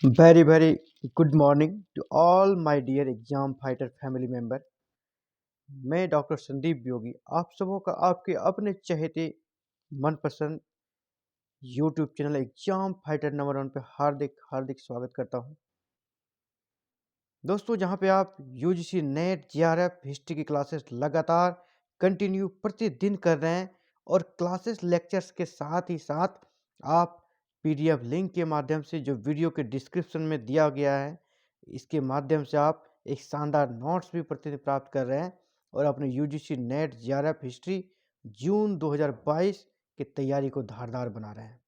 Very good morning to all my dear exam fighter family member. मैं doctor Sandeep योगी आप सबों का आपके अपने चहेते मनपसंद YouTube channel exam fighter number 1 पे हार्दिक स्वागत करता हूं। दोस्तों, जहां पे आप यूजीसी नेट जीआरएफ हिस्ट्री की क्लासेस लगातार कंटिन्यू प्रतिदिन कर रहे हैं और क्लासेस लेक्चर्स के साथ ही साथ आप पीडीएफ लिंक के माध्यम से जो वीडियो के डिस्क्रिप्शन में दिया गया है इसके माध्यम से आप एक शानदार नोट्स भी प्रतिदिन प्राप्त कर रहे हैं और अपने यूजीसी नेट जीआरएफ हिस्ट्री जून 2022 की तैयारी को धारदार बना रहे हैं।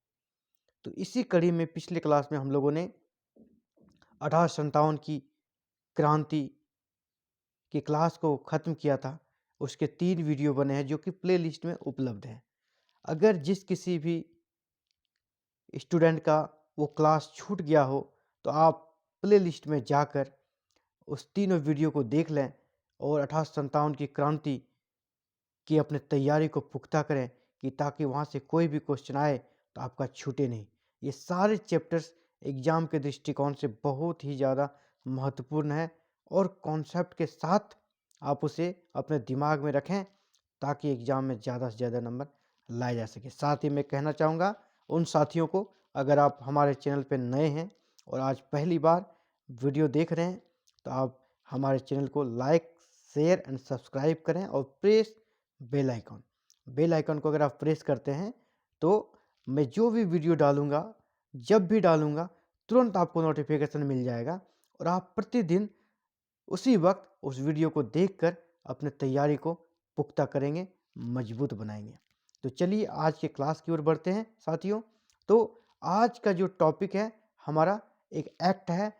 तो इसी कड़ी में पिछले क्लास में हम लोगों ने 1857 की क्रांति की क्लास को ख़त्म किया था। उसके 3 वीडियो बने हैं जो कि प्लेलिस्ट में उपलब्ध हैं। अगर जिस किसी भी स्टूडेंट का वो क्लास छूट गया हो तो आप प्लेलिस्ट में जाकर उस तीनों वीडियो को देख लें और 1857 की क्रांति की अपने तैयारी को पुख्ता करें कि ताकि वहाँ से कोई भी क्वेश्चन आए तो आपका छूटे नहीं। ये सारे चैप्टर्स एग्ज़ाम के दृष्टिकोण से बहुत ही ज़्यादा महत्वपूर्ण है और कॉन्सेप्ट के साथ आप उसे अपने दिमाग में रखें ताकि एग्ज़ाम में ज़्यादा से ज़्यादा नंबर लाए जा सके। साथ ही मैं कहना चाहूँगा उन साथियों को, अगर आप हमारे चैनल पर नए हैं और आज पहली बार वीडियो देख रहे हैं तो आप हमारे चैनल को लाइक शेयर एंड सब्सक्राइब करें और प्रेस बेल आइकन को अगर आप प्रेस करते हैं तो मैं जो भी वीडियो डालूंगा, जब भी डालूंगा, तुरंत आपको नोटिफिकेशन मिल जाएगा और आप प्रतिदिन उसी वक्त उस वीडियो को देखकर अपने तैयारी को पुख्ता करेंगे, मजबूत बनाएंगे। तो चलिए आज के क्लास की ओर बढ़ते हैं साथियों। तो आज का जो टॉपिक है हमारा एक एक्ट है।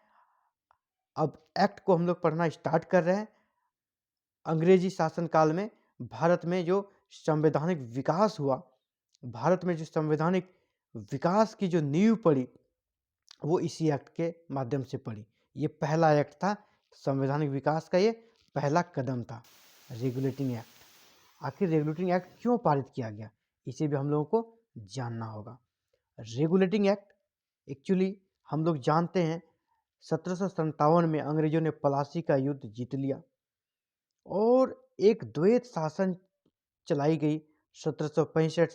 अब एक्ट को हम लोग पढ़ना स्टार्ट कर रहे हैं। अंग्रेजी शासनकाल में भारत में जो संवैधानिक विकास हुआ, भारत में जो संवैधानिक विकास की जो नींव पड़ी वो इसी एक्ट के माध्यम से पड़ी। ये पहला एक्ट था संवैधानिक विकास का, ये पहला कदम था रेगुलेटिंग एक्ट। आखिर रेगुलेटिंग एक्ट क्यों पारित किया गया इसे भी हम लोगों को जानना होगा। रेगुलेटिंग एक्ट एक्चुअली हम लोग जानते हैं 1757 में अंग्रेजों ने प्लासी का युद्ध जीत लिया और एक द्वैत शासन चलाई गई 1765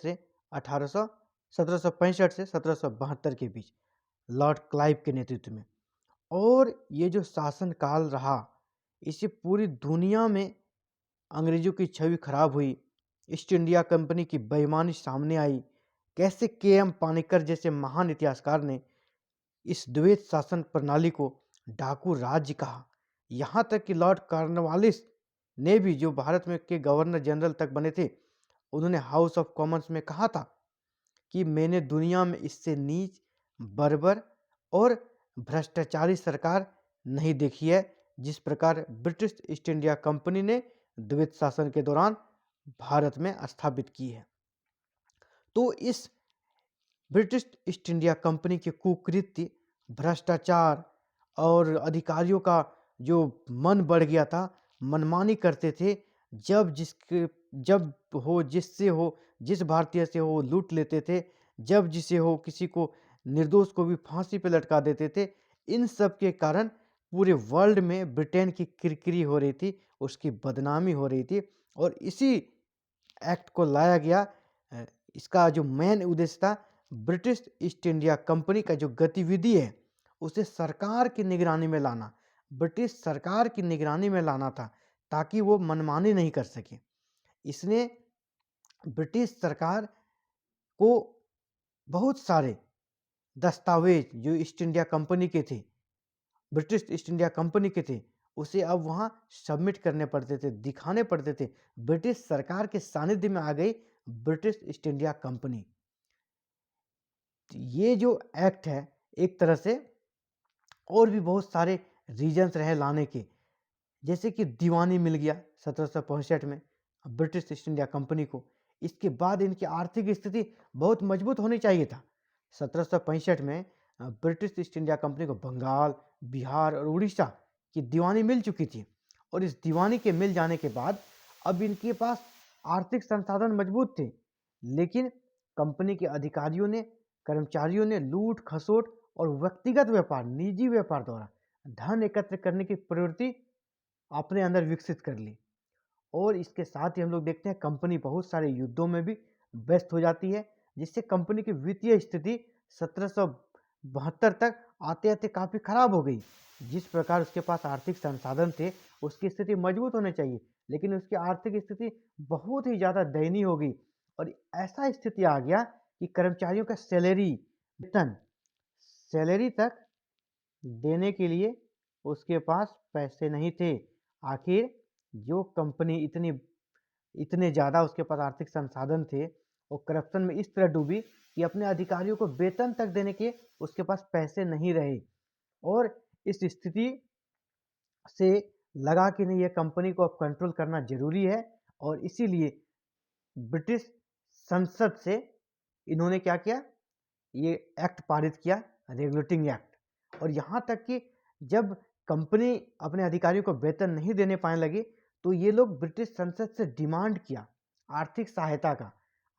से 1772 के बीच लॉर्ड क्लाइव के नेतृत्व में। और ये जो शासन काल रहा इससे पूरी दुनिया में अंग्रेजों की छवि खराब हुई। ईस्ट इंडिया कंपनी की बेईमानी सामने आई। कैसे के.एम. पानिकर जैसे महान इतिहासकार ने इस द्वैत शासन प्रणाली को डाकू राज्य कहा। यहाँ तक कि लॉर्ड कॉर्नवालिस ने भी, जो भारत में के गवर्नर जनरल तक बने थे, उन्होंने हाउस ऑफ कॉमन्स में कहा था कि मैंने दुनिया में इससे नीच, बर्बर और भ्रष्टाचारी सरकार नहीं देखी है जिस प्रकार ब्रिटिश ईस्ट इंडिया कंपनी ने द्वैत शासन के दौरान भारत में स्थापित की है। तो इस ब्रिटिश ईस्ट इंडिया कंपनी के कुकृत्य, भ्रष्टाचार और अधिकारियों का जो मन बढ़ गया था, मनमानी करते थे, जब हो जिससे हो, जिस भारतीय से हो लूट लेते थे, जब जिसे हो किसी को निर्दोष को भी फांसी पे लटका देते थे। इन सब के कारण पूरे वर्ल्ड में ब्रिटेन की किरकिरी हो रही थी, उसकी बदनामी हो रही थी और इसी एक्ट को लाया गया। इसका जो मेन उद्देश्य था, ब्रिटिश ईस्ट इंडिया कंपनी का जो गतिविधि है उसे सरकार की निगरानी में लाना, ब्रिटिश सरकार की निगरानी में लाना था ताकि वो मनमानी नहीं कर सके। इसने ब्रिटिश सरकार को बहुत सारे दस्तावेज जो ईस्ट इंडिया कंपनी के थे, ब्रिटिश ईस्ट इंडिया कंपनी के थे, उसे अब वहाँ सबमिट करने पड़ते थे, दिखाने पड़ते थे। ब्रिटिश सरकार के सानिध्य में आ गई ब्रिटिश ईस्ट इंडिया कंपनी। ये जो एक्ट है एक तरह से और भी बहुत सारे रीजन्स रहे लाने के, जैसे कि दीवानी मिल गया 1765 में ब्रिटिश ईस्ट इंडिया कंपनी को। इसके बाद इनकी आर्थिक स्थिति बहुत मजबूत होनी चाहिए था। 1765 में ब्रिटिश ईस्ट इंडिया कंपनी को बंगाल, बिहार और उड़ीसा की दीवानी मिल चुकी थी और इस दीवानी के मिल जाने के बाद अब इनके पास आर्थिक संसाधन मजबूत थे, लेकिन कंपनी के अधिकारियों ने, कर्मचारियों ने लूट खसोट और व्यक्तिगत व्यापार, निजी व्यापार द्वारा धन एकत्र करने की प्रवृत्ति अपने अंदर विकसित कर ली। और इसके साथ ही हम लोग देखते हैं कंपनी बहुत सारे युद्धों में भी व्यस्त हो जाती है, जिससे कंपनी की वित्तीय स्थिति 1772 तक आते आते काफ़ी खराब हो गई। जिस प्रकार उसके पास आर्थिक संसाधन थे, उसकी स्थिति मजबूत होनी चाहिए, लेकिन उसकी आर्थिक स्थिति बहुत ही ज़्यादा दयनीय हो गई। और ऐसा स्थिति आ गया कि कर्मचारियों का वेतन सैलरी तक देने के लिए उसके पास पैसे नहीं थे। आखिर जो कंपनी इतने ज़्यादा उसके पास आर्थिक संसाधन थे, वो करप्शन में इस तरह डूबी कि अपने अधिकारियों को वेतन तक देने के उसके पास पैसे नहीं रहे। और इस स्थिति से लगा कि नहीं, ये कंपनी को अब कंट्रोल करना जरूरी है, और इसीलिए ब्रिटिश संसद से इन्होंने क्या किया, ये एक्ट पारित किया, रेगुलेटिंग एक्ट। और यहाँ तक कि जब कंपनी अपने अधिकारियों को वेतन नहीं देने पाने लगी, तो ये लोग ब्रिटिश संसद से डिमांड किया आर्थिक सहायता का।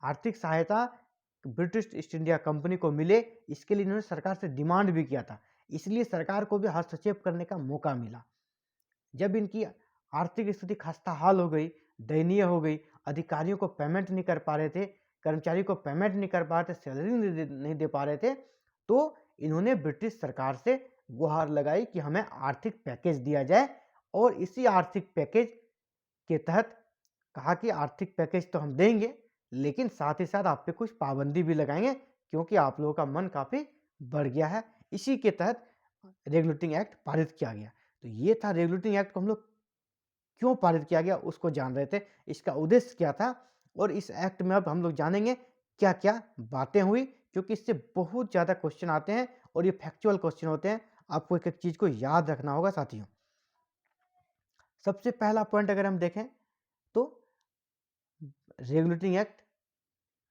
आर्थिक सहायता ब्रिटिश ईस्ट इंडिया कंपनी को मिले, इसके लिए इन्होंने सरकार से डिमांड भी किया था। इसलिए सरकार को भी हस्तक्षेप करने का मौका मिला। जब इनकी आर्थिक स्थिति खस्ता हाल हो गई, दयनीय हो गई, अधिकारियों को पेमेंट नहीं कर पा रहे थे, कर्मचारी को पेमेंट नहीं कर पा रहे थे, सैलरी नहीं दे पा रहे थे, तो इन्होंने ब्रिटिश सरकार से गुहार लगाई कि हमें आर्थिक पैकेज दिया जाए। और इसी आर्थिक पैकेज के तहत कहा कि आर्थिक पैकेज तो हम देंगे, लेकिन साथ ही साथ आप पे कुछ पाबंदी भी लगाएंगे, क्योंकि आप लोगों का मन काफ़ी बढ़ गया है। इसी के तहत रेगुलेटिंग एक्ट पारित किया गया। तो ये था रेगुलेटिंग एक्ट को हम लोग क्यों पारित किया गया उसको जान रहे थे, इसका उद्देश्य क्या था। और इस एक्ट में अब हम लोग जानेंगे क्या क्या बातें हुई, क्योंकि इससे बहुत ज़्यादा क्वेश्चन आते हैं और ये फैक्चुअल क्वेश्चन होते हैं। आपको एक एक चीज़ को याद रखना होगा साथियों। सबसे पहला पॉइंट अगर हम देखें तो रेगुलेटिंग एक्ट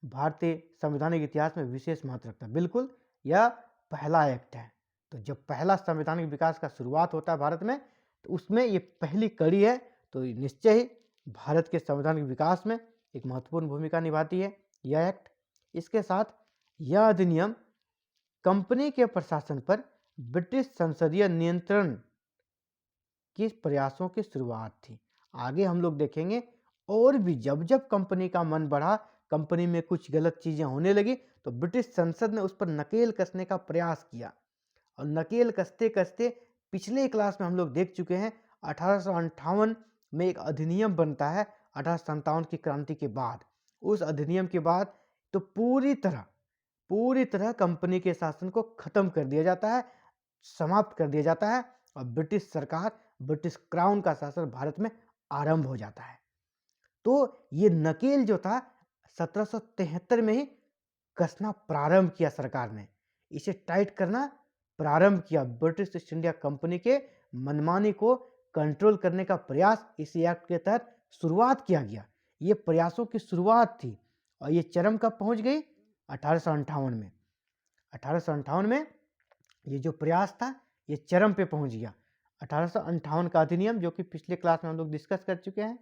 भारतीय संवैधानिक इतिहास में विशेष महत्व रखता है। बिल्कुल, यह पहला एक्ट है। तो जब पहला संवैधानिक विकास का शुरुआत होता है भारत में, तो उसमें ये पहली कड़ी है, तो निश्चय ही भारत के संवैधानिक विकास में एक महत्वपूर्ण भूमिका निभाती है यह एक्ट। इसके साथ यह अधिनियम कंपनी के प्रशासन पर ब्रिटिश संसदीय नियंत्रण के प्रयासों की शुरुआत थी। आगे हम लोग देखेंगे, और भी जब जब कंपनी का मन बढ़ा, कंपनी में कुछ गलत चीज़ें होने लगी, तो ब्रिटिश संसद ने उस पर नकेल कसने का प्रयास किया। और नकेल कसते कसते पिछले क्लास में हम लोग देख चुके हैं, 1858 में एक अधिनियम बनता है 1857 की क्रांति के बाद। उस अधिनियम के बाद तो पूरी तरह कंपनी के शासन को खत्म कर दिया जाता है, समाप्त कर दिया जाता है, और ब्रिटिश सरकार, ब्रिटिश क्राउन का शासन भारत में आरंभ हो जाता है। तो ये नकेल जो था 1773 में ही कसना प्रारंभ किया सरकार ने, इसे टाइट करना प्रारंभ किया। ब्रिटिश ईस्ट इंडिया कंपनी के मनमानी को कंट्रोल करने का प्रयास इसी एक्ट के तहत शुरुआत किया गया। ये प्रयासों की शुरुआत थी, और ये चरम कब पहुंच गई, 1858 में। 1858 में ये जो प्रयास था, ये चरम पे पहुंच गया। 1858 का अधिनियम, जो कि पिछले क्लास में हम लोग डिस्कस कर चुके हैं,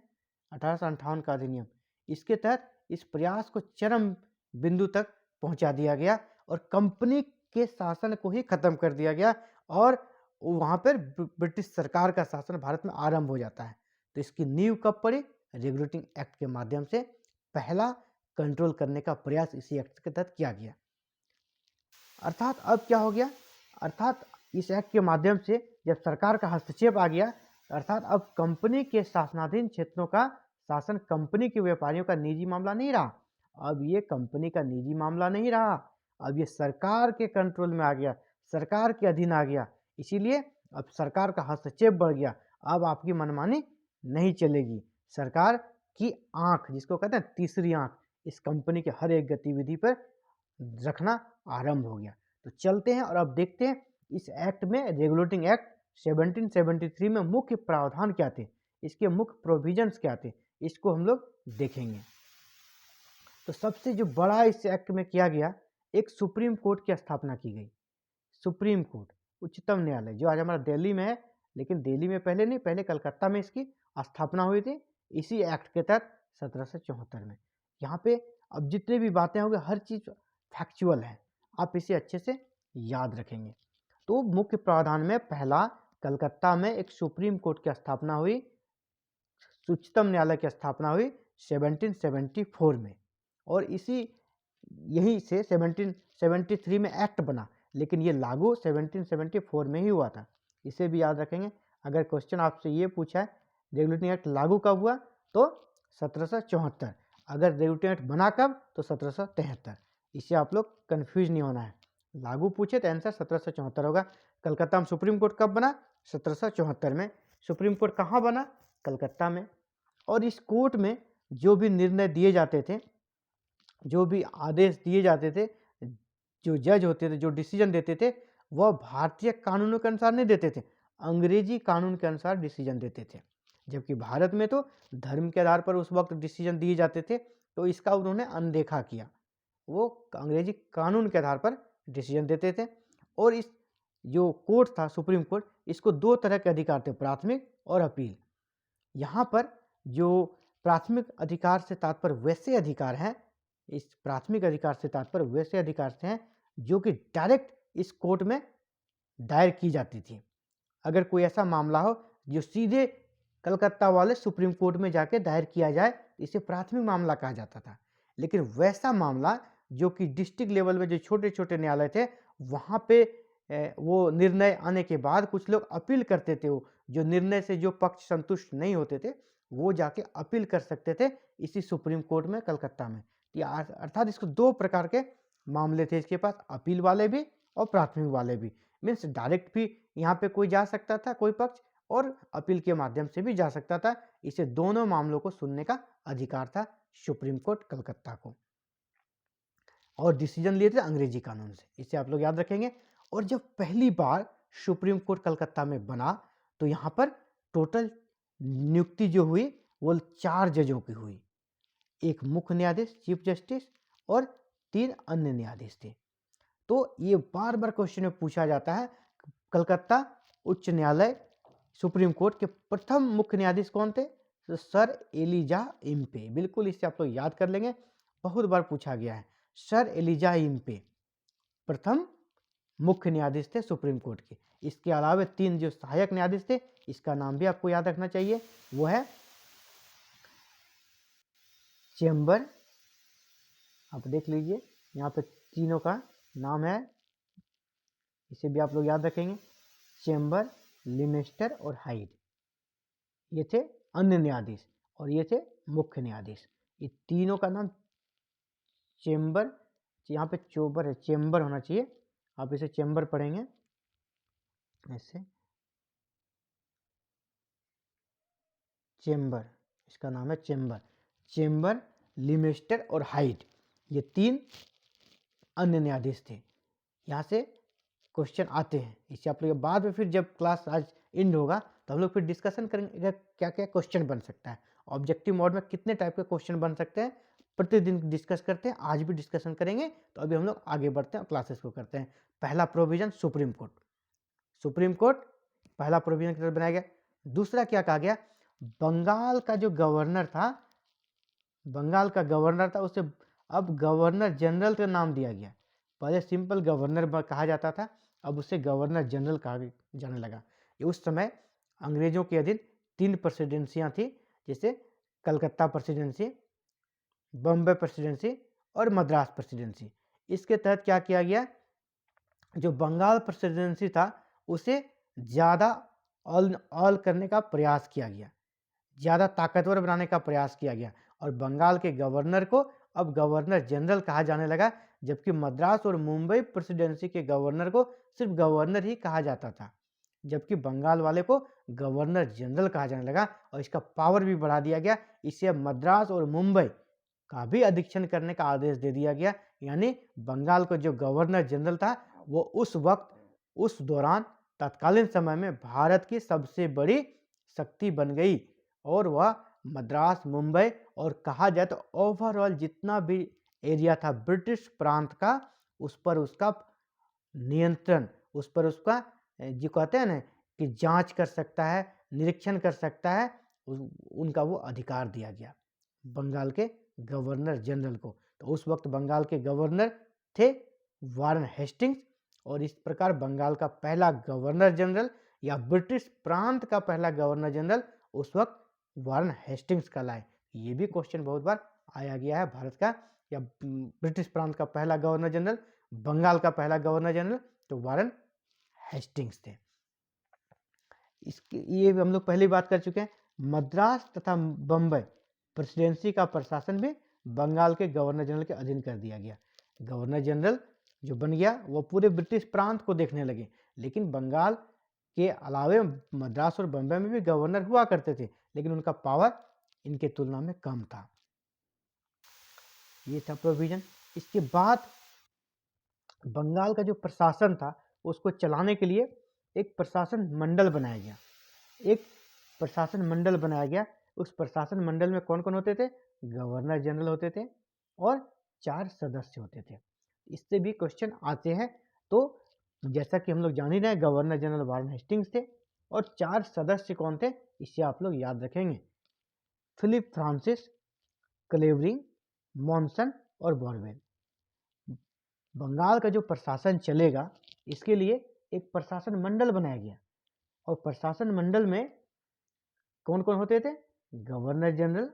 1858 का अधिनियम, इसके तहत इस प्रयास को चरम बिंदु तक पहुंचा दिया गया, और कंपनी के शासन को ही खत्म कर दिया गया, और वहां पर ब्रिटिश सरकार का शासन भारत में आरंभ हो जाता है। तो इसकी नींव कब पड़ी, रेगुलेटिंग एक्ट के माध्यम से पहला कंट्रोल करने का प्रयास इसी एक्ट के तहत किया गया। अर्थात अब क्या हो गया, अर्थात इस एक्ट के माध्यम से जब सरकार का हस्तक्षेप आ गया, अर्थात अब कंपनी के शासनाधीन क्षेत्रों का शासन कंपनी के व्यापारियों का निजी मामला नहीं रहा। अब ये कंपनी का निजी मामला नहीं रहा, अब ये सरकार के कंट्रोल में आ गया, सरकार के अधीन आ गया। इसीलिए अब सरकार का हस्तक्षेप बढ़ गया। अब आपकी मनमानी नहीं चलेगी। सरकार की आंख, जिसको कहते हैं तीसरी आंख, इस कंपनी के हर एक गतिविधि पर रखना आरंभ हो गया। तो चलते हैं और अब देखते हैं इस एक्ट में, रेगुलेटिंग एक्ट 1773 में मुख्य प्रावधान क्या थे, इसके मुख्य प्रोविजंस क्या थे, इसको हम लोग देखेंगे। तो सबसे जो बड़ा इस एक्ट में किया गया, एक सुप्रीम कोर्ट की स्थापना की गई। सुप्रीम कोर्ट, उच्चतम न्यायालय, जो आज हमारा दिल्ली में है, लेकिन दिल्ली में पहले नहीं, पहले कलकत्ता में इसकी स्थापना हुई थी, इसी एक्ट के तहत 1774 में। यहाँ पे अब जितने भी बातें होंगे, हर चीज़ फैक्चुअल है, आप इसे अच्छे से याद रखेंगे। तो मुख्य प्रावधान में पहला, कलकत्ता में एक सुप्रीम कोर्ट की स्थापना हुई, उच्चतम न्यायालय की स्थापना हुई 1774 में, और यही से 1773 में एक्ट बना, लेकिन ये लागू 1774 में ही हुआ था। इसे भी याद रखेंगे। अगर क्वेश्चन आपसे ये पूछा है रेगुलेटिंग एक्ट लागू कब हुआ, तो 1774। अगर रेगुलेटिंग एक्ट बना कब, तो 1773। इससे आप लोग कन्फ्यूज नहीं होना है। लागू पूछे तो आंसर 1774 होगा। कलकत्ता में सुप्रीम कोर्ट कब बना, 1774 में। सुप्रीम कोर्ट कहाँ बना, कलकत्ता में। और इस कोर्ट में जो भी निर्णय दिए जाते थे, जो भी आदेश दिए जाते थे, जो जज होते थे, जो डिसीजन देते थे, वह भारतीय कानूनों के अनुसार नहीं देते थे, अंग्रेजी कानून के अनुसार डिसीजन देते थे। जबकि भारत में तो धर्म के आधार पर उस वक्त डिसीजन दिए जाते थे, तो इसका उन्होंने अनदेखा किया। वो अंग्रेजी कानून के आधार पर डिसीजन देते थे। और इस जो कोर्ट था, सुप्रीम कोर्ट, इसको दो तरह के अधिकार थे, प्राथमिक और अपील। यहाँ पर जो प्राथमिक अधिकार से तात्पर्य वैसे अधिकार हैं, इस प्राथमिक अधिकार से तात्पर्य वैसे अधिकार से हैं जो कि डायरेक्ट इस कोर्ट में दायर की जाती थी। अगर कोई ऐसा मामला हो जो सीधे कलकत्ता वाले सुप्रीम कोर्ट में जाके दायर किया जाए, इसे प्राथमिक मामला कहा जाता था। लेकिन वैसा मामला जो कि डिस्ट्रिक्ट लेवल में जो छोटे छोटे न्यायालय थे, वहाँ पे वो निर्णय आने के बाद कुछ लोग अपील करते थे। वो जो निर्णय से जो पक्ष संतुष्ट नहीं होते थे, वो जाके अपील कर सकते थे इसी सुप्रीम कोर्ट में, कलकत्ता में। अर्थात इसको दो प्रकार के मामले थे इसके पास, अपील वाले भी और प्राथमिक वाले भी। मीन्स डायरेक्ट भी यहाँ पे कोई जा सकता था, कोई पक्ष, और अपील के माध्यम से भी जा सकता था। इसे दोनों मामलों को सुनने का अधिकार था सुप्रीम कोर्ट कलकत्ता को। और डिसीजन लिए थे अंग्रेजी कानून से, इसे आप लोग याद रखेंगे। और जब पहली बार सुप्रीम कोर्ट कलकत्ता में बना, तो यहाँ पर टोटल नियुक्ति जो हुई वो 4 जजों की हुई। एक मुख्य न्यायाधीश चीफ जस्टिस और 3 अन्य न्यायाधीश थे। तो ये बार बार क्वेश्चन में पूछा जाता है, कलकत्ता उच्च न्यायालय सुप्रीम कोर्ट के प्रथम मुख्य न्यायाधीश कौन थे, तो सर एलिजा इम्पे। बिल्कुल, इससे आप लोग याद कर लेंगे, बहुत बार पूछा गया है। सर एलिजा इम्पे प्रथम मुख्य न्यायाधीश थे सुप्रीम कोर्ट के। इसके अलावा 3 जो सहायक न्यायाधीश थे, इसका नाम भी आपको याद रखना चाहिए, वो है चेम्बर। आप देख लीजिए, यहाँ पे तीनों का नाम है, इसे भी आप लोग याद रखेंगे, चेम्बर, लिमेस्टर और हाइड। ये थे अन्य न्यायाधीश और ये थे मुख्य न्यायाधीश। ये तीनों का नाम चेम्बर, यहाँ पे चोबर है, चेम्बर होना चाहिए, आप इसे चेम्बर पढ़ेंगे ऐसे, चेम्बर, इसका नाम है चेम्बर। चेम्बर, लिमेस्टर और हाइड, ये 3 अन्य न्यायाधीश थे। यहाँ से क्वेश्चन आते हैं, इससे आप लोग बाद में फिर जब क्लास आज एंड होगा तो हम लोग फिर डिस्कशन करेंगे क्या क्या क्वेश्चन बन सकता है, ऑब्जेक्टिव मोड में कितने टाइप के क्वेश्चन बन सकते हैं, प्रतिदिन डिस्कस करते हैं। आज भी डिस्कशन करेंगे। तो अभी हम लोग आगे बढ़ते हैं, क्लासेस को करते हैं। पहला provision supreme court, supreme court पहला प्रोविजन की तरफ बनाया गया। दूसरा क्या कहा गया, बंगाल का जो गवर्नर था, बंगाल का गवर्नर था, उसे अब गवर्नर जनरल का नाम दिया गया। पहले सिंपल गवर्नर कहा जाता था, अब उसे गवर्नर जनरल कहा जाने लगा। उस समय अंग्रेजों के अधीन 3 प्रेसिडेंसियां थी, जैसे कलकत्ता प्रेसिडेंसी, बम्बई प्रेसिडेंसी और मद्रास प्रेसिडेंसी। इसके तहत क्या किया गया, जो बंगाल प्रेसिडेंसी था उसे ज़्यादा ऑल करने का प्रयास किया गया, ज़्यादा ताकतवर बनाने का प्रयास किया गया, और बंगाल के गवर्नर को अब गवर्नर जनरल कहा जाने लगा। जबकि मद्रास और मुंबई प्रेसिडेंसी के गवर्नर को सिर्फ गवर्नर ही कहा जाता था, जबकि बंगाल वाले को गवर्नर जनरल कहा जाने लगा, और इसका पावर भी बढ़ा दिया गया। इसे अब मद्रास और मुंबई का भी अधीक्षण करने का आदेश दे दिया गया। यानी बंगाल को जो गवर्नर जनरल था, वो उस वक्त, उस दौरान, तत्कालीन समय में भारत की सबसे बड़ी शक्ति बन गई, और वह मद्रास, मुंबई और कहा जाए तो ओवरऑल जितना भी एरिया था ब्रिटिश प्रांत का, उस पर उसका नियंत्रण, उस पर उसका जो कहते हैं ना कि जांच कर सकता है, निरीक्षण कर सकता है, उनका वो अधिकार दिया गया बंगाल के गवर्नर जनरल को। तो उस वक्त बंगाल के गवर्नर थे वारन हेस्टिंग्स, और इस प्रकार बंगाल का पहला गवर्नर जनरल या ब्रिटिश प्रांत का पहला गवर्नर जनरल उस वक्त वारन हेस्टिंग्स कहलाए। ये भी क्वेश्चन बहुत बार आया गया है। भारत का या ब्रिटिश प्रांत का पहला गवर्नर जनरल, बंगाल का पहला गवर्नर जनरल तो वारन हेस्टिंग्स थे। इसके ये हम लोग पहले बात कर चुके हैं। मद्रास तथा बम्बई प्रेसिडेंसी का प्रशासन भी बंगाल के गवर्नर जनरल के अधीन कर दिया गया। गवर्नर जनरल जो बन गया वो पूरे ब्रिटिश प्रांत को देखने लगे, लेकिन बंगाल के अलावे मद्रास और बम्बई में भी गवर्नर हुआ करते थे, लेकिन उनका पावर इनके तुलना में कम था। ये था प्रोविजन। इसके बाद बंगाल का जो प्रशासन था उसको चलाने के लिए एक प्रशासन मंडल बनाया गया। एक प्रशासन मंडल बनाया गया। उस प्रशासन मंडल में कौन कौन होते थे? गवर्नर जनरल होते थे और 4 सदस्य होते थे। इससे भी क्वेश्चन आते हैं। तो जैसा कि हम लोग जान ही रहे हैं, गवर्नर जनरल वारन हेस्टिंग्स थे और 4 सदस्य कौन थे, इससे आप लोग याद रखेंगे। फिलिप फ्रांसिस, क्लेवरिंग, मॉनसन और बॉरवेल। बंगाल का जो प्रशासन चलेगा इसके लिए एक प्रशासन मंडल बनाया गया और प्रशासन मंडल में कौन कौन होते थे? गवर्नर जनरल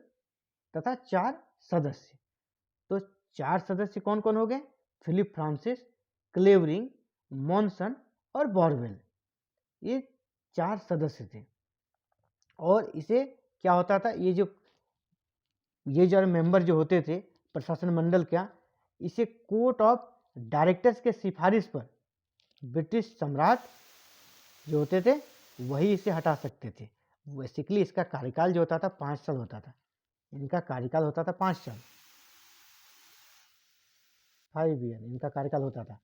तथा 4 सदस्य। तो 4 सदस्य कौन कौन हो गए? फिलिप फ्रांसिस, क्लेवरिंग, मॉनसन और बॉरवेल। ये 4 सदस्य थे। और इसे क्या होता था, ये जो मेंबर जो होते थे प्रशासन मंडल क्या, इसे कोर्ट ऑफ डायरेक्टर्स के सिफारिश पर ब्रिटिश सम्राट जो होते थे वही इसे हटा सकते थे। बेसिकली इसका कार्यकाल जो होता था 5 साल होता था। इनका कार्यकाल होता था 5 साल, 5 ईयर इनका कार्यकाल होता था।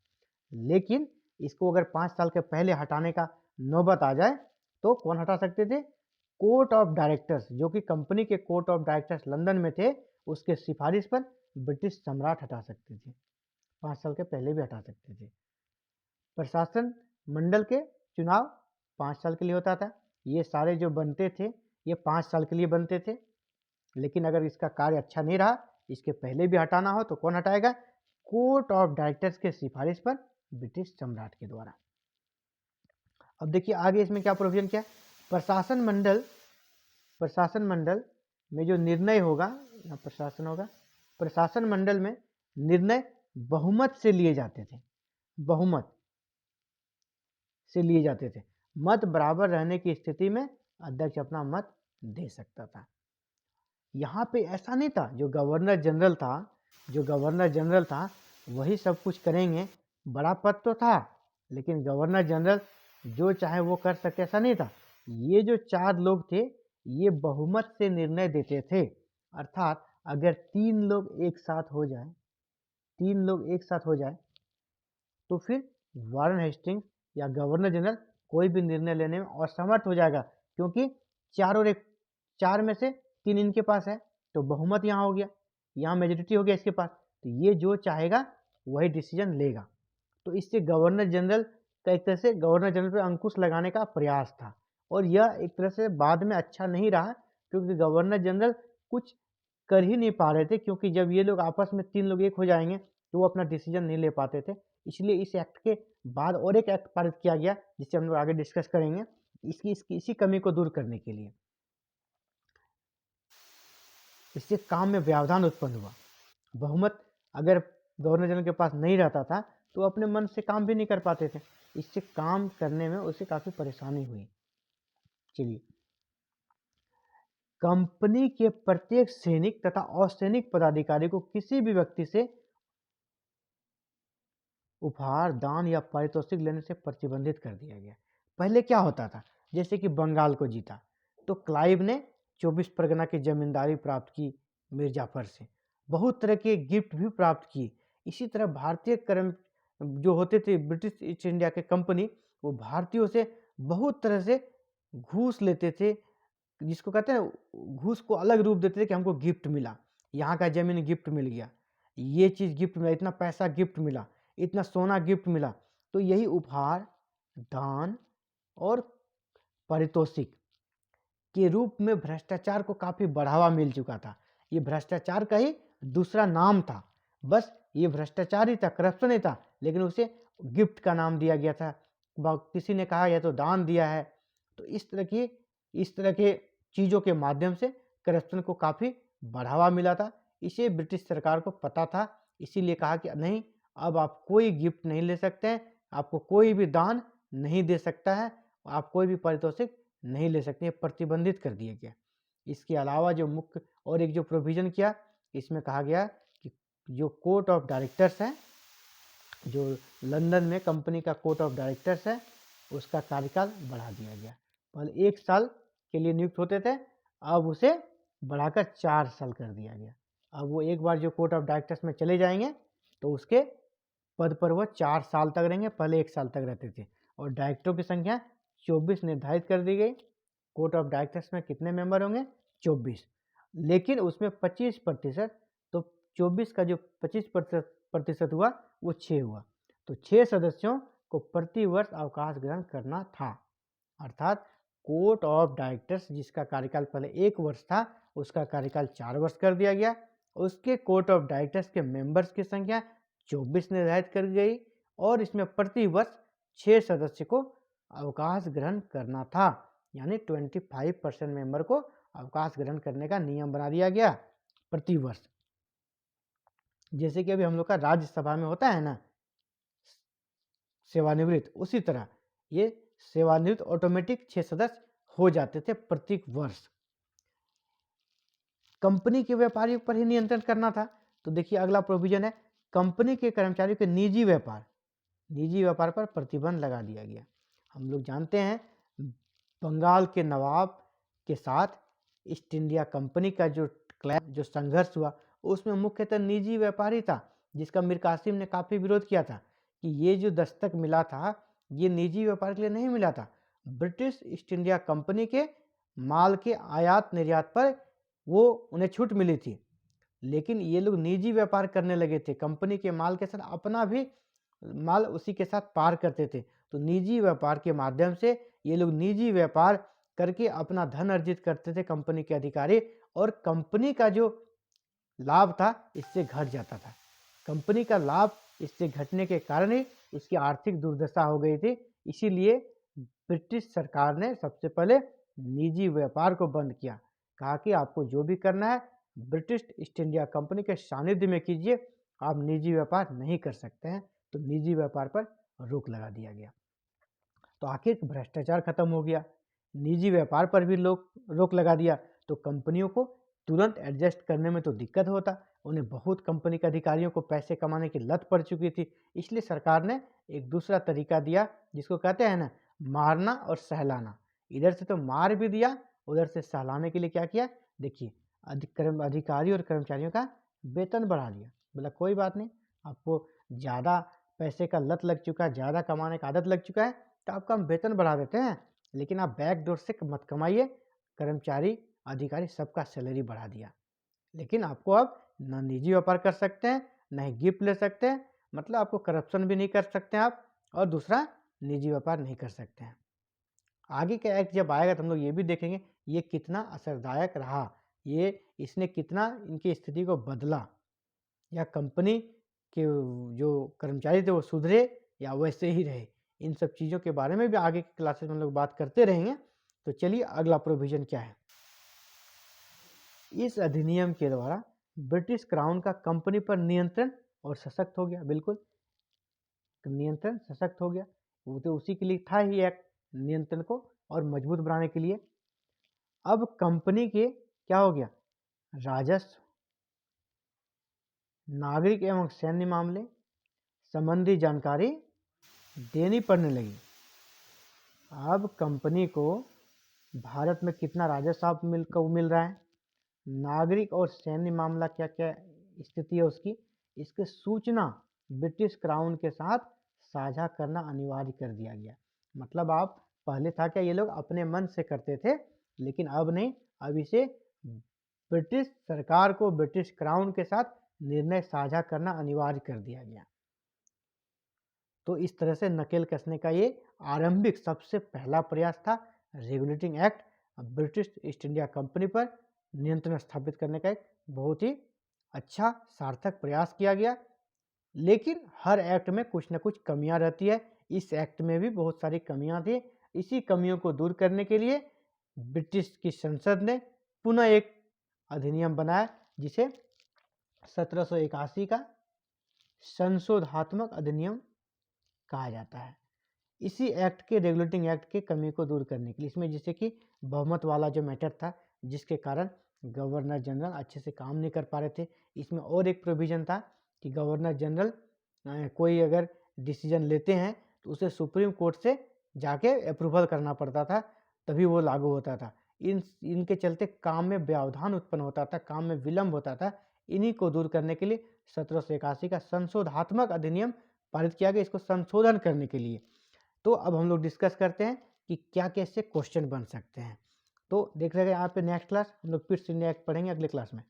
लेकिन इसको अगर 5 साल के पहले हटाने का नौबत आ जाए तो कौन हटा सकते थे? कोर्ट ऑफ डायरेक्टर्स, जो कि कंपनी के कोर्ट ऑफ डायरेक्टर्स लंदन में थे, उसके सिफारिश पर ब्रिटिश सम्राट हटा सकते थे। 5 साल के पहले भी हटा सकते थे। प्रशासन मंडल के चुनाव 5 साल के लिए होता था। ये सारे जो बनते थे ये 5 साल के लिए बनते थे। लेकिन अगर इसका कार्य अच्छा नहीं रहा, इसके पहले भी हटाना हो तो कौन हटाएगा? कोर्ट ऑफ डायरेक्टर्स के सिफारिश पर ब्रिटिश सम्राट के द्वारा। अब देखिए आगे इसमें क्या प्रोविजन किया। प्रशासन मंडल में जो निर्णय होगा, यहाँ प्रशासन होगा, प्रशासन मंडल में निर्णय बहुमत से लिए जाते थे। बहुमत से लिए जाते थे। मत बराबर रहने की स्थिति में अध्यक्ष अपना मत दे सकता था। यहाँ पे ऐसा नहीं था जो गवर्नर जनरल था वही सब कुछ करेंगे। बड़ा पद तो था लेकिन गवर्नर जनरल जो चाहे वो कर सके, ऐसा नहीं था। ये जो 4 लोग थे ये बहुमत से निर्णय देते थे। अर्थात अगर 3 लोग एक साथ हो जाए तो फिर वारन हेस्टिंग्स या गवर्नर जनरल कोई भी निर्णय लेने में असमर्थ हो जाएगा, क्योंकि 4 में से 3 इनके पास है तो बहुमत यहाँ हो गया, यहाँ मेजोरिटी हो गया इसके पास, तो ये जो चाहेगा वही डिसीजन लेगा। तो इससे गवर्नर जनरल का एक तरह से गवर्नर जनरल पर अंकुश लगाने का प्रयास था और यह एक तरह से बाद में अच्छा नहीं रहा, क्योंकि गवर्नर जनरल कुछ कर ही नहीं पा रहे थे, क्योंकि जब ये लोग आपस में 3 लोग एक हो जाएंगे तो वो अपना डिसीजन नहीं ले पाते थे। इसलिए इस एक्ट के बाद और एक एक्ट पारित किया गया जिससे हम लोग आगे डिस्कस करेंगे, इसी कमी को दूर करने के लिए। इससे काम में व्यवधान उत्पन्न हुआ। बहुमत अगर गवर्नर जनरल के पास नहीं रहता था तो अपने मन से काम भी नहीं कर पाते थे, इससे काम करने में उसे काफी परेशानी हुई। चलिए, कंपनी के प्रत्येक सैनिक तथा असैनिक पदाधिकारी को किसी भी व्यक्ति से उपहार, दान या पारितोषिक लेने से प्रतिबंधित कर दिया गया। पहले क्या होता था, जैसे कि बंगाल को जीता तो क्लाइव ने 24 परगना की जमींदारी प्राप्त की मिर्जाफर से, बहुत तरह के गिफ्ट भी प्राप्त किए। इसी तरह भारतीय कर्म जो होते थे ब्रिटिश ईस्ट इंडिया के कंपनी, वो भारतीयों से बहुत तरह से घूस लेते थे, जिसको कहते हैं घूस को अलग रूप देते थे कि हमको गिफ्ट मिला, यहाँ का जमीन गिफ्ट मिल गया, ये चीज़ गिफ्ट मिला, इतना पैसा गिफ्ट मिला, इतना सोना गिफ्ट मिला। तो यही उपहार, दान और पारितोषिक के रूप में भ्रष्टाचार को काफ़ी बढ़ावा मिल चुका था। ये भ्रष्टाचार का ही दूसरा नाम था, बस ये भ्रष्टाचार ही था, करप्शन ही था, लेकिन उसे गिफ्ट का नाम दिया गया था, किसी ने कहा यह तो दान दिया है। तो इस तरह के चीज़ों के माध्यम से करप्शन को काफ़ी बढ़ावा मिला था। इसे ब्रिटिश सरकार को पता था, इसीलिए कहा कि नहीं, अब आप कोई गिफ्ट नहीं ले सकते हैं, आपको कोई भी दान नहीं दे सकता है, आप कोई भी पारितोषिक नहीं ले सकते, प्रतिबंधित कर दिया गया। इसके अलावा जो मुख्य और एक जो प्रोविज़न किया, इसमें कहा गया कि जो कोर्ट ऑफ डायरेक्टर्स हैं, जो लंदन में कंपनी का कोर्ट ऑफ डायरेक्टर्स है, उसका कार्यकाल बढ़ा दिया गया। पहले 1 साल के लिए नियुक्त होते थे, अब उसे बढ़ाकर 4 साल कर दिया गया। अब वो एक बार जो कोर्ट ऑफ डायरेक्टर्स में चले जाएंगे तो उसके पद पर वह 4 साल तक रहेंगे, पहले 1 साल तक रहते थे। और डायरेक्टरों की संख्या 24 निर्धारित कर दी गई। कोर्ट ऑफ डायरेक्टर्स में कितने मेंबर होंगे? 24, लेकिन उसमें 25%, तो 24 का जो 25% हुआ वो 6 हुआ, तो 6 सदस्यों को प्रति वर्ष अवकाश ग्रहण करना था। अर्थात कोर्ट ऑफ डायरेक्टर्स जिसका कार्यकाल पहले 1 वर्ष था, उसका कार्यकाल 4 वर्ष कर दिया गया। उसके कोर्ट ऑफ डायरेक्टर्स के मेंबर्स की संख्या 24 निर्धारित कर गई और इसमें प्रति वर्ष 6 सदस्य को अवकाश ग्रहण करना था, यानी 25% मेंबर को अवकाश ग्रहण करने का नियम बना दिया गया प्रति वर्ष। जैसे कि अभी हम लोग का राज्यसभा में होता है ना सेवानिवृत्त, उसी तरह ये सेवानिवृत्त ऑटोमेटिक 6 सदस्य हो जाते थे प्रत्येक वर्ष। कंपनी के व्यापारियों पर ही नियंत्रण करना था, तो देखिए अगला प्रोविजन है, कंपनी के कर्मचारियों के निजी व्यापार पर प्रतिबंध लगा दिया गया। हम लोग जानते हैं बंगाल के नवाब के साथ ईस्ट इंडिया कंपनी का जो संघर्ष हुआ, उसमें मुख्यतः निजी व्यापारी था, जिसका मीर कासिम ने काफ़ी विरोध किया था कि ये जो दस्तक मिला था ये निजी व्यापार के लिए नहीं मिला था, ब्रिटिश ईस्ट इंडिया कंपनी के माल के आयात निर्यात पर वो उन्हें छूट मिली थी। लेकिन ये लोग निजी व्यापार करने लगे थे, कंपनी के माल के साथ अपना भी माल उसी के साथ पार करते थे। तो निजी व्यापार के माध्यम से ये लोग निजी व्यापार करके अपना धन अर्जित करते थे कंपनी के अधिकारी, और कंपनी का जो लाभ था इससे घट जाता था। कंपनी का लाभ इससे घटने के कारण ही उसकी आर्थिक दुर्दशा हो गई थी। इसीलिए ब्रिटिश सरकार ने सबसे पहले निजी व्यापार को बंद किया, कहा कि आपको जो भी करना है ब्रिटिश ईस्ट इंडिया कंपनी के सानिध्य में कीजिए, आप निजी व्यापार नहीं कर सकते हैं। तो निजी व्यापार पर रोक लगा दिया गया। तो आखिर भ्रष्टाचार खत्म हो गया, निजी व्यापार पर भी रोक लगा दिया, तो कंपनियों को तुरंत एडजस्ट करने में तो दिक्कत होता, उन्हें बहुत कंपनी के अधिकारियों को पैसे कमाने की लत पड़ चुकी थी। इसलिए सरकार ने एक दूसरा तरीका दिया, जिसको कहते हैं ना मारना और सहलाना। इधर से तो मार भी दिया, उधर से सहलाने के लिए क्या किया, देखिए अधिकारी और कर्मचारियों का वेतन बढ़ा दिया। बोला कोई बात नहीं, आपको ज़्यादा पैसे का लत लग चुका है, ज़्यादा कमाने का आदत लग चुका है, तो आपका हम वेतन बढ़ा देते हैं, लेकिन आप बैकडोर से मत कमाइए। कर्मचारी अधिकारी सबका सैलरी बढ़ा दिया, लेकिन आपको अब न निजी व्यापार कर सकते हैं, न ही गिफ्ट ले सकते हैं, मतलब आपको करप्शन भी नहीं कर सकते हैं आप, और दूसरा निजी व्यापार नहीं कर सकते हैं। आगे का एक्ट जब आएगा तो हम लोग ये भी देखेंगे ये कितना असरदायक रहा, ये इसने कितना इनकी स्थिति को बदला, या कंपनी के जो कर्मचारी थे वो सुधरे या वैसे ही रहे। इन सब चीज़ों के बारे में भी आगे की क्लासेस में हम लोग बात करते रहेंगे। तो चलिए अगला प्रोविजन क्या है। इस अधिनियम के द्वारा ब्रिटिश क्राउन का कंपनी पर नियंत्रण और सशक्त हो गया। बिल्कुल नियंत्रण सशक्त हो गया, वो तो उसी के लिए था ही एक्ट, नियंत्रण को और मजबूत बनाने के लिए। अब कंपनी के क्या हो गया, राजस्व, नागरिक एवं सैन्य मामले संबंधी जानकारी देनी पड़ने लगी। अब कंपनी को भारत में कितना राजस्व मिल रहा है, नागरिक और सैन्य मामला क्या क्या स्थिति है उसकी, इसकी सूचना ब्रिटिश क्राउन के साथ साझा करना अनिवार्य कर दिया गया। मतलब आप पहले था क्या ये लोग अपने मन से करते थे, लेकिन अब नहीं, अब इसे ब्रिटिश सरकार को ब्रिटिश क्राउन के साथ निर्णय साझा करना अनिवार्य कर दिया गया। तो इस तरह से नकेल कसने का ये आरंभिक सबसे पहला प्रयास था। Regulating act British east India company पर नियंत्रण स्थापित करने का एक बहुत ही अच्छा सार्थक प्रयास किया गया। लेकिन हर एक्ट में कुछ ना कुछ कमियां रहती है। इस एक्ट में भी बहुत सारी कमियां थी। इसी कमियों को दूर करने के लिए ब्रिटिश की संसद ने पुनः एक अधिनियम बनाया जिसे 1781 का संशोधनात्मक अधिनियम कहा जाता है। इसी एक्ट के रेगुलेटिंग एक्ट के कमी को दूर करने के लिए इसमें जैसे कि बहुमत वाला जो मैटर था जिसके कारण गवर्नर जनरल अच्छे से काम नहीं कर पा रहे थे। इसमें और एक प्रोविज़न था कि गवर्नर जनरल कोई अगर डिसीजन लेते हैं तो उसे सुप्रीम कोर्ट से जाके अप्रूवल करना पड़ता था, तभी वो लागू होता था। इनके चलते काम में व्यवधान उत्पन्न होता था, काम में विलंब होता था। इन्हीं को दूर करने के लिए 1781 का संशोधनात्मक अधिनियम पारित किया गया, इसको संशोधन करने के लिए। तो अब हम लोग डिस्कस करते हैं कि क्या कैसे क्वेश्चन बन सकते हैं। तो देख रहे हैं यहाँ पे नेक्स्ट क्लास हम लोग पिट्स इंडिया एक्ट पढ़ेंगे अगले क्लास में।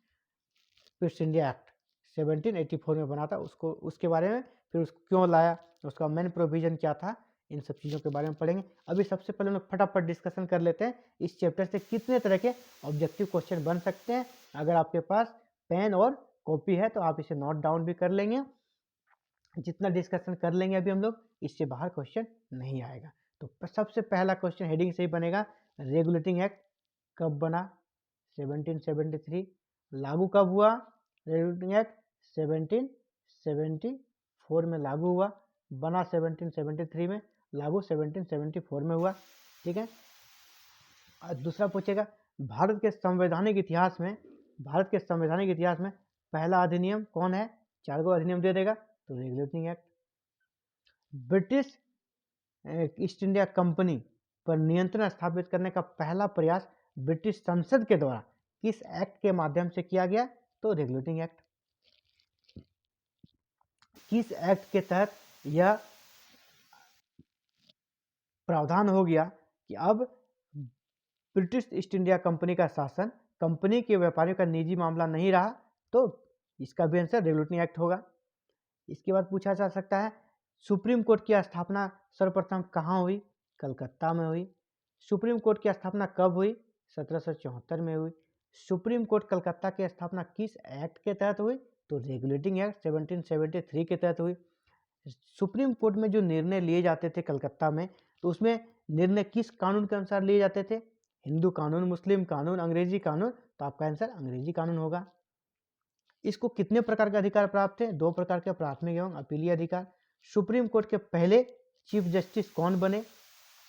पिट्स इंडिया एक्ट 1784 में बना था, उसको उसके बारे में, फिर उसको क्यों लाया, उसका मेन प्रोविजन क्या था, इन सब चीज़ों के बारे में पढ़ेंगे। अभी सबसे पहले हम लोग फटाफट डिस्कशन कर लेते हैं इस चैप्टर से कितने तरह के ऑब्जेक्टिव क्वेश्चन बन सकते हैं। अगर आपके पास पेन और कॉपी है तो आप इसे नोट डाउन भी कर लेंगे। जितना डिस्कशन कर लेंगे अभी हम लोग, इससे बाहर क्वेश्चन नहीं आएगा। तो सबसे पहला क्वेश्चन हेडिंग से ही बनेगा, रेगुलेटिंग एक्ट कब बना? 1773। लागू कब हुआ? रेगुलेटिंग एक्ट 1774 में लागू हुआ, बना 1773 में, लागू 1774 में हुआ। ठीक है। दूसरा पूछेगा, भारत के संवैधानिक इतिहास में पहला अधिनियम कौन है? 4 गो अधिनियम दे देगा, तो regulating act. British east India company पर नियंत्रण स्थापित करने का पहला प्रयास ब्रिटिश संसद के द्वारा किस एक्ट के माध्यम से किया गया? तो रेगुलेटिंग एक्ट। किस एक्ट के तहत यह प्रावधान हो गया कि अब ब्रिटिश ईस्ट इंडिया कंपनी का शासन कंपनी के व्यापारियों का निजी मामला नहीं रहा? तो इसका भी आंसर रेगुलेटिंग एक्ट होगा। इसके बाद पूछा जा सकता है, सुप्रीम कोर्ट की स्थापना सर्वप्रथम कहाँ हुई? कलकत्ता में हुई। सुप्रीम कोर्ट की स्थापना कब हुई? 1774 में हुई। सुप्रीम कोर्ट कलकत्ता की स्थापना किस एक्ट के तहत हुई? तो रेगुलेटिंग एक्ट 1773 के तहत हुई। सुप्रीम कोर्ट में जो निर्णय लिए जाते थे कलकत्ता में, तो उसमें निर्णय किस कानून के अनुसार लिए जाते थे? हिंदू कानून, मुस्लिम कानून, अंग्रेजी कानून। तो आपका आंसर अंग्रेजी कानून होगा। इसको कितने प्रकार के अधिकार प्राप्त थे? 2 प्रकार के, प्राथमिक एवं अपीलीय अधिकार। सुप्रीम कोर्ट के पहले चीफ जस्टिस कौन बने?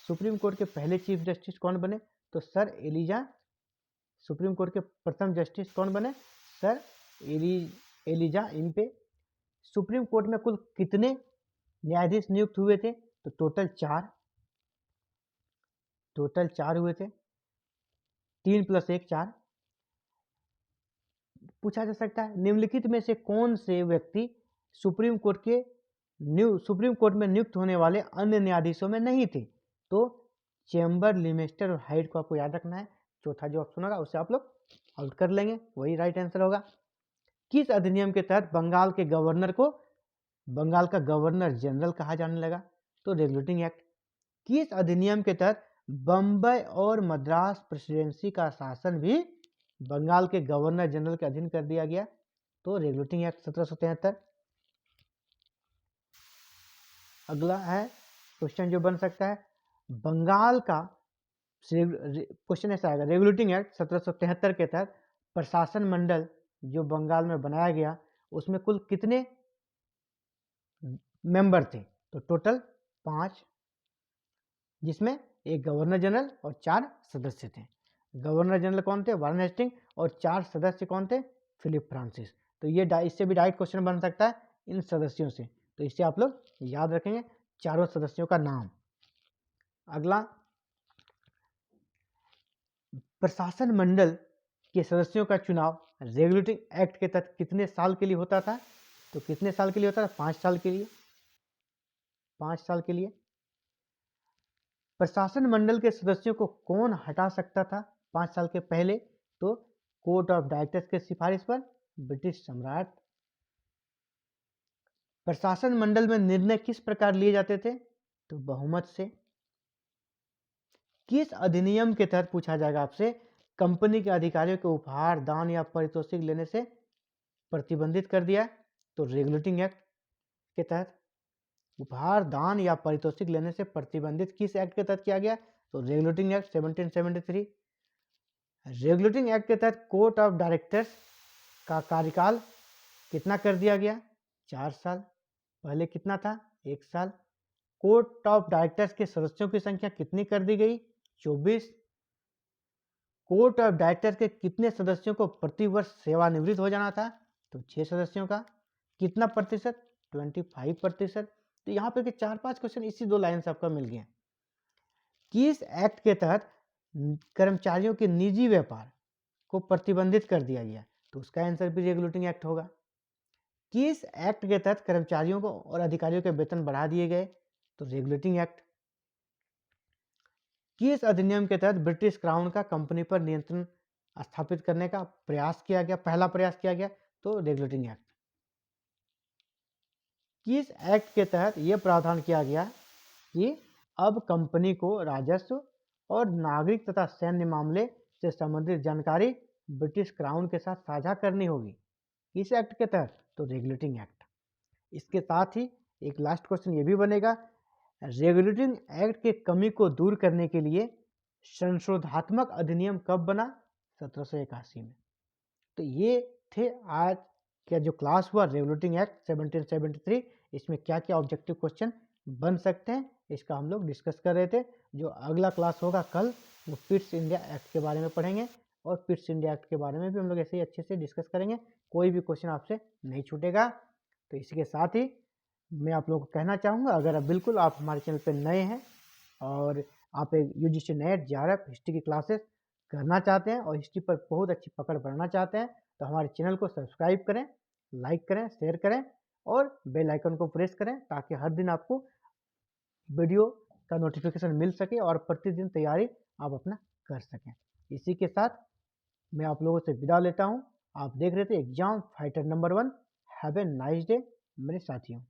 सुप्रीम कोर्ट के पहले चीफ जस्टिस कौन बने? तो सर एलिजा। सुप्रीम कोर्ट के प्रथम जस्टिस कौन बने? Sir Elijah Impey. Supreme court में कुल कितने न्यायाधीश नियुक्त हुए थे? तो टोटल 4 हुए थे। 3 + 1 4। पूछा जा सकता है, निम्नलिखित में से कौन से व्यक्ति सुप्रीम कोर्ट में नियुक्त होने वाले अन्य न्यायाधीशों में नहीं थे? तो चेम्बर, लिमेस्टर और हाइट को आपको याद रखना है। चौथा जो ऑप्शन होगा उसे आप लोग आउट कर लेंगे, वही राइट आंसर होगा। किस अधिनियम के तहत बंगाल के गवर्नर को बंगाल का गवर्नर जनरल कहा जाने लगा? तो रेगुलेटिंग एक्ट। किस अधिनियम के तहत बम्बई और मद्रास प्रेसिडेंसी का शासन भी बंगाल के गवर्नर जनरल के अधीन कर दिया गया? तो रेगुलेटिंग एक्ट 1773। अगला है क्वेश्चन जो बन सकता है, बंगाल का क्वेश्चन ऐसा आएगा, रेगुलेटिंग एक्ट 1773 के तहत प्रशासन मंडल जो बंगाल में बनाया गया उसमें कुल कितने मेंबर थे? तो टोटल 5, जिसमें एक गवर्नर जनरल और 4 सदस्य थे। गवर्नर जनरल कौन थे? Warren Hasting. और 4 सदस्य कौन थे? Philip Francis. तो ये इससे भी डायरेक्ट क्वेश्चन बन सकता है इन सदस्यों से, तो इससे आप लोग याद रखेंगे चारों सदस्यों का नाम। अगला, प्रशासन मंडल के सदस्यों का चुनाव रेगुलेटिंग एक्ट के तहत कितने साल के लिए होता था? तो कितने साल के लिए होता था? 5 साल के लिए। 5 साल के लिए। प्रशासन मंडल के सदस्यों को कौन हटा सकता था 5 साल के पहले? तो कोर्ट ऑफ डायरेक्टर्स के सिफारिश पर ब्रिटिश सम्राट। प्रशासन मंडल में निर्णय किस प्रकार लिए जाते थे? तो बहुमत से। किस अधिनियम के तहत पूछा जाएगा आपसे, कंपनी के अधिकारियों को उपहार, दान या पारितोषिक लेने से प्रतिबंधित कर दिया? तो रेगुलेटिंग एक्ट। के तहत उपहार, दान या पारितोषिक लेने से प्रतिबंधित किस एक्ट के तहत किया गया? तो रेगुलेटिंग एक्ट 1773। रेगुलेटिंग एक्ट के तहत कोर्ट ऑफ डायरेक्टर्स का कार्यकाल कितना कर दिया गया? 4 साल। पहले कितना था? 1 साल। कोर्ट ऑफ डायरेक्टर्स के सदस्यों की संख्या कितनी कर दी गई? 24। कोर्ट ऑफ डायरेक्टर्स के कितने सदस्यों को प्रतिवर्ष सेवानिवृत्त हो जाना था? तो 6 सदस्यों का। कितना प्रतिशत? 25%। तो यहाँ पे 4-5 क्वेश्चन इसी 2 लाइन से आपका मिल गया। किस एक्ट के तहत कर्मचारियों के निजी व्यापार को प्रतिबंधित कर दिया गया? तो उसका आंसर भी रेगुलेटिंग एक्ट होगा। किस एक्ट के तहत कर्मचारियों को और अधिकारियों के वेतन बढ़ा दिए गए? तो रेगुलेटिंग एक्ट। किस अधिनियम के तहत ब्रिटिश क्राउन का कंपनी पर नियंत्रण स्थापित करने का प्रयास किया गया? पहला प्रयास किया गया? तो रेगुलेटिंग एक्ट। किस एक्ट के तहत यह प्रावधान किया गया कि अब कंपनी को राजस्व और नागरिक तथा सैन्य मामले से संबंधित जानकारी ब्रिटिश क्राउन के साथ साझा करनी होगी? किस एक्ट के तहत? तो रेगुलेटिंग एक्ट। इसके साथ ही एक लास्ट क्वेश्चन ये भी बनेगा, रेगुलेटिंग एक्ट के कमी को दूर करने के लिए संशोधात्मक अधिनियम कब बना? 1781 में। तो ये थे आज का जो क्लास हुआ रेगुलेटिंग एक्ट 1773। इसमें क्या क्या ऑब्जेक्टिव क्वेश्चन बन सकते हैं इसका हम लोग डिस्कस कर रहे थे। जो अगला क्लास होगा कल, वो पिट्स इंडिया एक्ट के बारे में पढ़ेंगे और पिट्स इंडिया एक्ट के बारे में भी हम लोग ऐसे ही अच्छे से डिस्कस करेंगे। कोई भी क्वेश्चन आपसे नहीं छूटेगा। तो इसी के साथ ही मैं आप लोगों को कहना चाहूँगा, अगर आप बिल्कुल आप हमारे चैनल पर नए हैं और आप एक UGC नेट JRF हिस्ट्री की क्लासेस करना चाहते हैं और हिस्ट्री पर बहुत अच्छी पकड़ बनाना चाहते हैं, तो हमारे चैनल को सब्सक्राइब करें, लाइक करें, शेयर करें और बेल आइकन को प्रेस करें ताकि हर दिन आपको वीडियो का नोटिफिकेशन मिल सके और प्रतिदिन तैयारी आप अपना कर सकें। इसी के साथ मैं आप लोगों से विदा लेता हूं। आप देख रहे थे exam fighter number 1। Have a nice day मेरे साथियों।